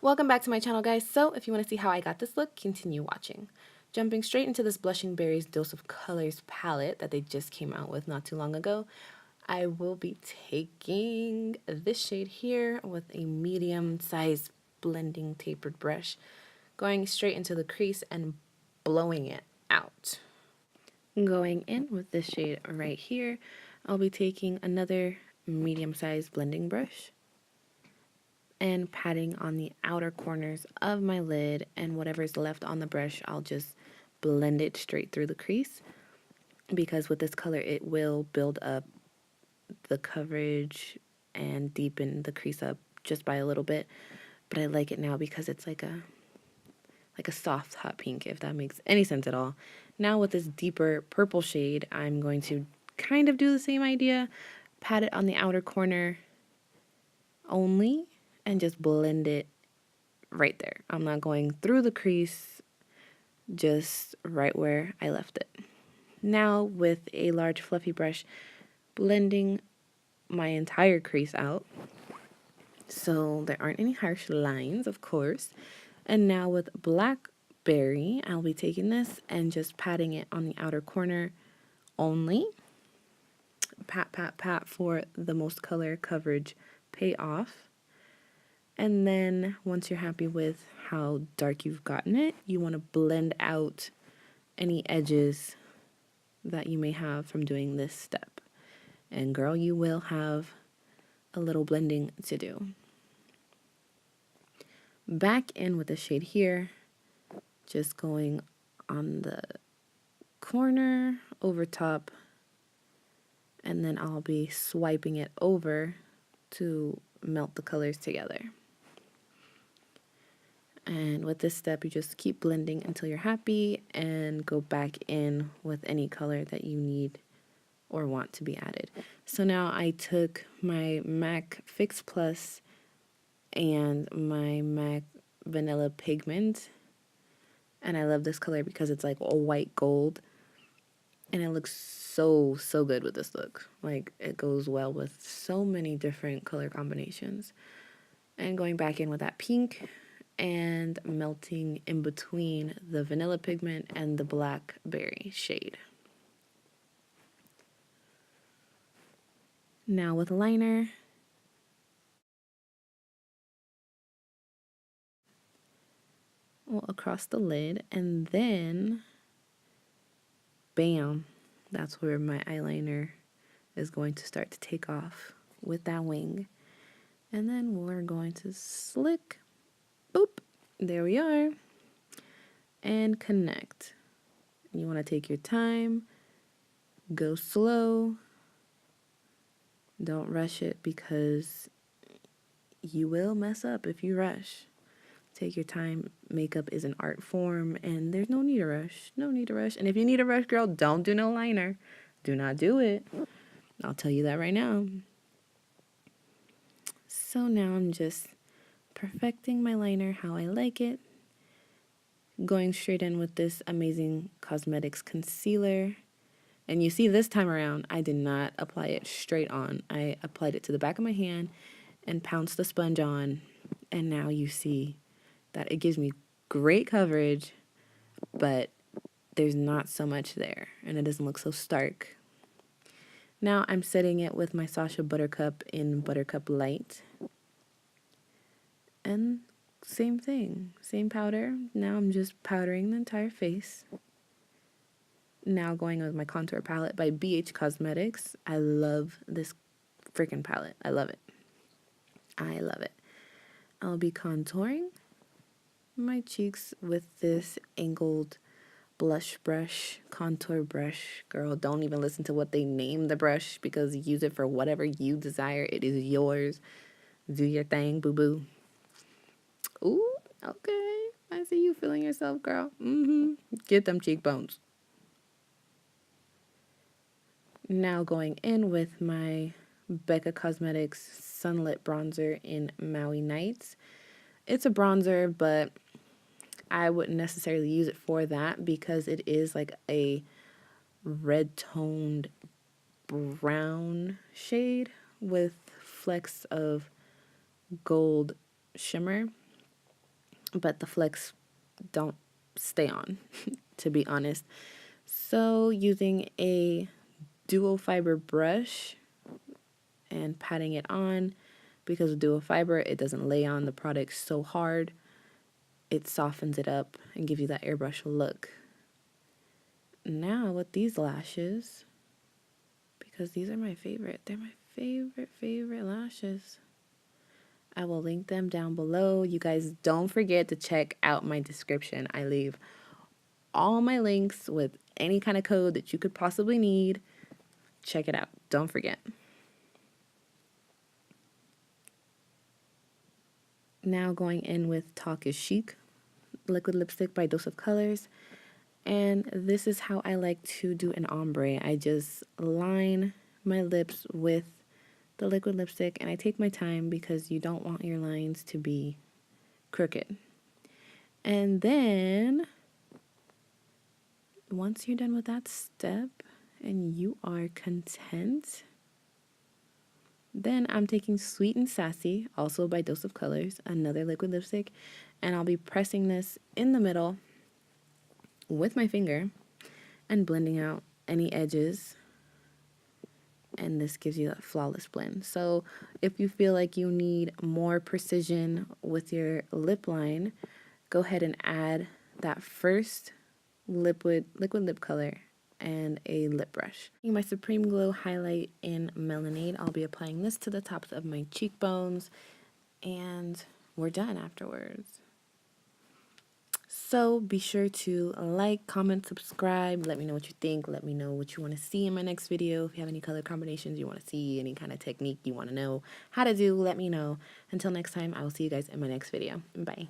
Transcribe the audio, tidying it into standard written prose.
Welcome back to my channel, guys. So if you want to see how I got this look, continue watching. Jumping straight into this Blushing Berries Dose of Colors palette that they just came out with not too long ago, I will be taking this shade here with a medium-sized blending tapered brush, going straight into the crease and blowing it out. Going in with this shade right here, I'll be taking another medium-sized blending brush and patting on the outer corners of my lid, and whatever's left on the brush, I'll just blend it straight through the crease, because with this color it will build up the coverage and deepen the crease up just by a little bit. But I like it now because it's like a soft hot pink, if that makes any sense at all. Now with this deeper purple shade, I'm going to kind of do the same idea, pat it on the outer corner only, and just blend it right there. I'm not going through the crease, just right where I left it. Now with a large fluffy brush, blending my entire crease out so there aren't any harsh lines, of course. And now with Blackberry, I'll be taking this and just patting it on the outer corner only. Pat, pat, pat for the most color coverage payoff. And then once you're happy with how dark you've gotten it, you want to blend out any edges that you may have from doing this step. And girl, you will have a little blending to do. Back in with the shade here, just going on the corner over top, and then I'll be swiping it over to melt the colors together. And with this step, you just keep blending until you're happy and go back in with any color that you need or want to be added. So now I took my MAC Fix Plus and my MAC Vanilla Pigment, and I love this color because it's like a white gold, and it looks so good with this look. Like, it goes well with so many different color combinations. And going back in with that pink and melting in between the Vanilla Pigment and the Blackberry shade. Now with liner, across the lid, and then bam, that's where my eyeliner is going to start to take off with that wing. And then we're going to slick, boop, there we are, and connect. You want to take your time, go slow, don't rush it, because you will mess up if you rush. Take your time. Makeup is an art form, and there's no need to rush. No need to rush. And if you need to rush, girl, don't do no liner. Do not do it. I'll tell you that right now. So now I'm just perfecting my liner how I like it. Going straight in with this amazing Cosmetics concealer. And you see, this time around, I did not apply it straight on. I applied it to the back of my hand and pounced the sponge on. And now you see that it gives me great coverage, but there's not so much there, and it doesn't look so stark. Now I'm setting it with my Sacha Buttercup in Buttercup Light. And same thing, same powder. Now I'm just powdering the entire face. Now going with my contour palette by BH Cosmetics. I love this freaking palette. I love it. I love it. I'll be contouring my cheeks with this angled blush brush, contour brush. Girl, don't even listen to what they name the brush, because use it for whatever you desire. It is yours. Do your thing, boo-boo. Ooh, okay. I see you feeling yourself, girl. Get them cheekbones. Now going in with my BECCA Cosmetics Sunlit Bronzer in Maui Nights. It's a bronzer, but I wouldn't necessarily use it for that, because it is like a red toned brown shade with flecks of gold shimmer. but the flecks don't stay on, to be honest. So using a dual fiber brush and patting it on, because with dual fiber, it doesn't lay on the product so hard. It softens it up and gives you that airbrush look. Now with these lashes, because these are my favorite, they're my favorite lashes. I will link them down below. You guys don't forget to check out my description. I leave all my links with any kind of code that you could possibly need. Check it out. Don't forget. Now going in with Talk is Chic liquid lipstick by Dose of Colors. And this is how I like to do an ombre. I just line my lips with the liquid lipstick, and I take my time because you don't want your lines to be crooked. And then once you're done with that step and you are content, then I'm taking Sweet and Sassy, also by Dose of Colors, another liquid lipstick, and I'll be pressing this in the middle with my finger and blending out any edges, and this gives you that flawless blend. So if you feel like you need more precision with your lip line, go ahead and add that first liquid lip color and a lip brush. My Supreme Glow highlight in Melonade, I'll be applying this to the tops of my cheekbones, and we're done afterwards. So be sure to like, comment, subscribe. Let me know what you think. Let me know what you want to see in my next video. If you have any color combinations you want to see, any kind of technique you want to know how to do, let me know. Until next time, I will see you guys in my next video. Bye.